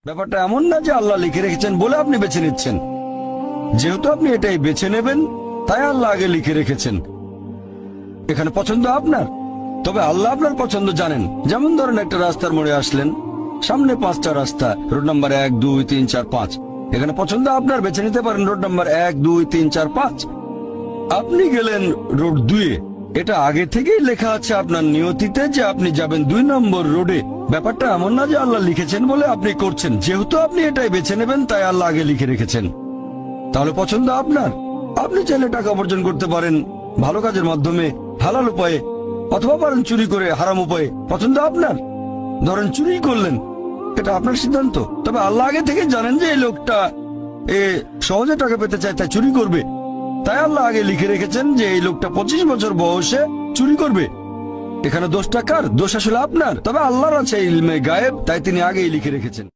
ব্যাপারটা এমন না যে আল্লাহ লিখে রেখেছেন বলে আপনি বেছে নিচ্ছেন। যেহেতু আপনি এটাই বেছে নেবেন, তাই আল্লাহ আগে লিখে রেখেছেন। এখানে পছন্দ আপনার, তবে আল্লাহ আপনার পছন্দ জানেন। যেমন ধরেন একটা রাস্তার মোড়ে আসলেন, সামনে 5টা রাস্তা, রোড নাম্বার 1, 2, 3, 4, 5। এখানে পছন্দ আপনার, বেছে নিতে পারেন রোড নাম্বার 1, 2, 3, 4, 5। আপনি গেলেন রোড 2-এ। এটা আগে থেকেই লেখা আছে আপনার নিয়তিতে যে আপনি যাবেন 2 নম্বর রোডে। ব্যাপারটা এমন না যে আল্লাহ লিখেছেন বলে আপনি করছেন। যেহেতু আপনি এটাই বেছে নেবেন, তাই আল্লাহ আগে লিখে রেখেছেন। তাহলে পছন্দ আপনার। আপনি চাইলে টাকা উপার্জন করতে পারেন ভালো কাজের মাধ্যমে, হালাল উপায়ে, অথবা পারেন চুরি করে হারাম উপায়ে। পছন্দ আপনার। ধরেন চুরি করলেন, এটা আপনার সিদ্ধান্ত। তবে আল্লাহ আগে থেকে জানেন যে এই লোকটা সহজে টাকা পেতে চায়, তাই চুরি করবে। তাই আল্লাহ আগে লিখে রেখেছেন যে এই লোকটা 25 বছর বয়সে চুরি করবে। এখানে দোষটা কার? দোষ আসলে আপনার। তবে আল্লাহর আছে ইলমে গায়েব, তাই তিনি আগেই লিখে রেখেছেন।